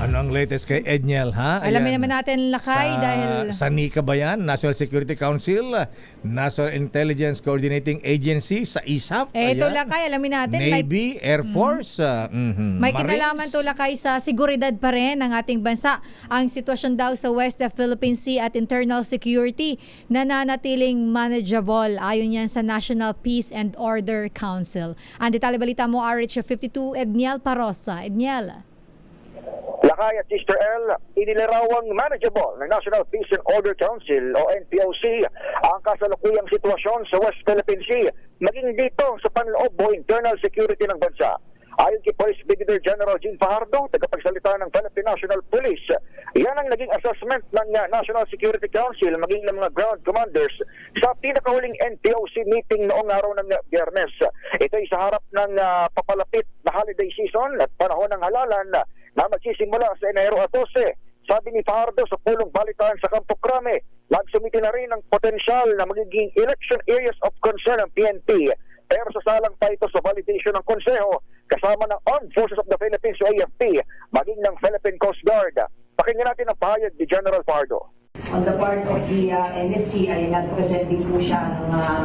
Ano ang latest kay Edniel, ha? Alamin naman natin, Lakay, dahil... Sa NICA ba yan? National Security Council, National Intelligence Coordinating Agency, sa ISAF? Ito, Lakay, alamin natin. Navy, Air Force, May Marines. kinalaman to, Lakay, sa seguridad pa rin ng ating bansa. Ang sitwasyon daw sa West Philippine Sea at internal security nananatiling manageable ayon yan sa National Peace and Order Council. Ang detalye balita mo, RH52, Edniel Parosa. Edniel. Lakay at Sister L, inilarawang manageable ng National Peace and Order Council o NPOC ang kasalukuyang sitwasyon sa West Philippine Sea, maging dito sa panloob o internal security ng bansa. Ayon kay Police Brigadier General Jean Fajardo, tagapagsalita ng Philippine National Police, yan ang naging assessment ng National Security Council maging ng mga ground commanders sa pinakahuling NPOC meeting noong araw ng Biyernes. Ito ay sa harap ng papalapit na holiday season at panahon ng halalan na magsisimula sa Enero 12. Sabi ni Fajardo sa pulong balitaan sa Campo Crame, nagsumiti na rin ng potensyal na magiging election areas of concern ng PNP. Pero sasalang pa ito sa validation ng Konseho kasama ng Armed Forces of the Philippines o AFP, maging ng Philippine Coast Guard. Pakinggan natin ang pahayag ni General Fajardo. On the part of the NSC ay nag-present din po siya ng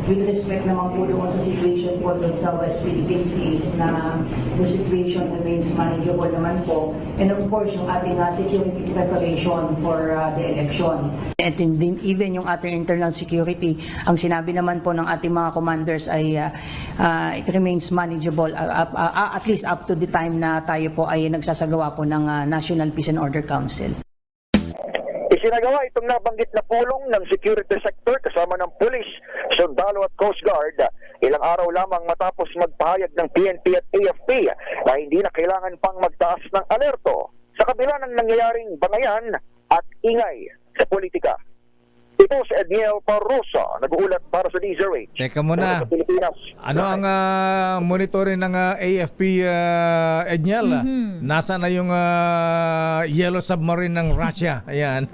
with respect naman po doon sa situation po doon sa West Philippine Seas na the situation remains manageable naman po. And of course, yung ating security preparation for the election. At din even yung ating internal security, ang sinabi naman po ng ating mga commanders ay it remains manageable at least up to the time na tayo po ay nagsasagawa po ng National Peace and Order Council. Isinagawa itong nabanggit na pulong ng security sector kasama ng pulis, sundalo at Coast Guard ilang araw lamang matapos magpahayag ng PNP at AFP na hindi na kailangan pang magtaas ng alerto sa kabila ng nangyayaring bangayan at ingay sa politika. Ito si Edniel Parosa, nag-uulat para sa DZRH. Teka muna. Sa Pilipinas. Ano ang monitoring ng AFP, Edniel? Nasa na yung yellow submarine ng Russia? Ayan.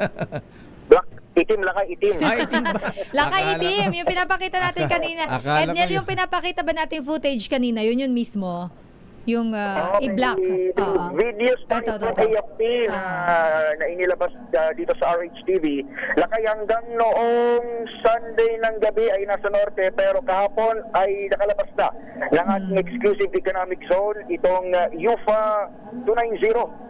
Black, itim, lakay, itim. Ay, itim ba? Lakay Akala itim, ko- yung pinapakita natin kanina. Akala Edniel, ko yung pinapakita ba natin footage kanina, yun mismo? Yung i-black. Videos Ito. ng AFP na inilabas dito sa RHTV. Lakay hanggang noong Sunday ng gabi ay nasa norte, pero kahapon ay nakalabas na ng ating exclusive economic zone, itong UFA 290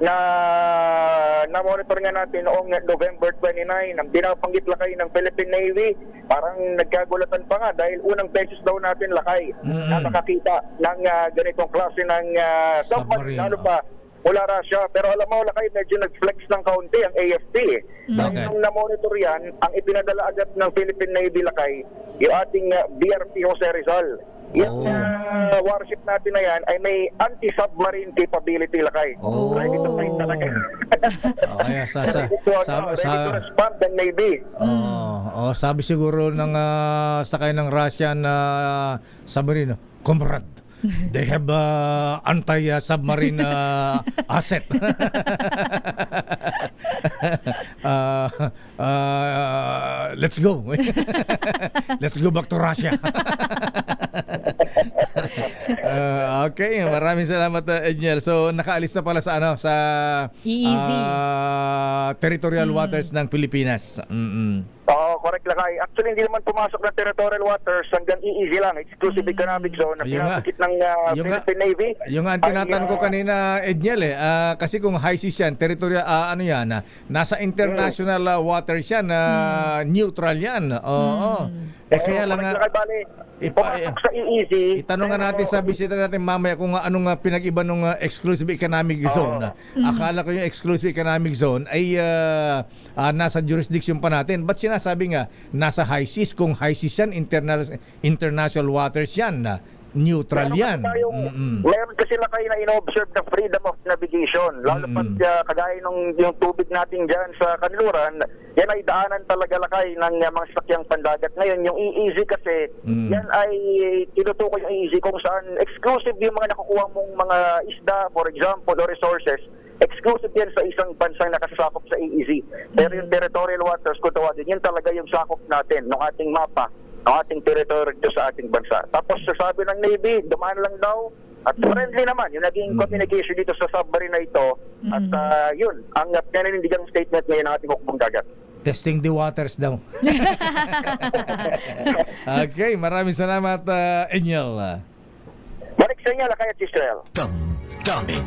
na monitor nga natin noong November 29. Ang binabanggit lakay ng Philippine Navy, parang nagkagulatan pa nga dahil unang beses daw natin lakay na nakakita ng ganitong klase ng Submarine. lalo pa mula Russia. Pero alam mo, lakay, medyo nag-flex ng kaunti ang AFP. Bakit? Nung na-monitor yan, ang ipinadala agad ng Philippine Navy lakay, yung ating BRP Jose Rizal. Yung warship natin na yan ay may anti-submarine capability lakay. Ready to fight talaga. Kaya Ready to respond ng Navy. sabi siguro ng sakay ng Russian submarine, comrade, they have anti-submarine asset. Let's go. Let's go back to Russia. Okay, maraming salamat, Edniel. So nakaalis na pala sa sa EEZ. territorial waters ng Pilipinas. Oo, correct lakay. Actually, hindi naman pumasok ng territorial waters hanggang EEZ lang. Exclusive economic zone na Ayun nga. pinapakit ng Philippine Navy. Yung nga ang tinatanong ko kanina, Edniel, kasi kung high seas yan, territorial, nasa international waters yan, neutral yan. Oo. Kaya lang nga, Correct lakay, bali. Pumasok sa EEZ. itanong nga natin sa bisita natin mamaya kung anong pinag-iba ng exclusive economic zone. Akala ko yung exclusive economic zone ay nasa jurisdiction pa natin. Ba't sinasabi nga nasa high seas? Kung high seas yan, international waters yan. Neutral yan. Meron kasi lakay na ino-observe na freedom of navigation. Lalo pat kagaya nung yung tubig natin dyan sa kanluran, yan ay daanan talaga lakay ng mga sakyang pandagat. Ngayon, yung EEZ kasi, yan ay tinutukoy yung EEZ kung saan exclusive yung mga nakukuha mong mga isda, for example, o resources. Exclusive yan sa isang bansang nakasakop sa EEZ. Pero yung territorial waters, kung tawagin, yan talaga yung sakop natin ng ating mapa, ng ating territory dito sa ating bansa. Tapos sasabi ng Navy, dumaan lang daw At friendly naman yung naging communication dito sa submarine na ito. At yun, ang pinanindigang statement ngayon ng ating hukbong dagat. Testing the waters daw. Okay, maraming salamat, Enyel. Balik sa inyo, Lakay at Sister El. Damdamin.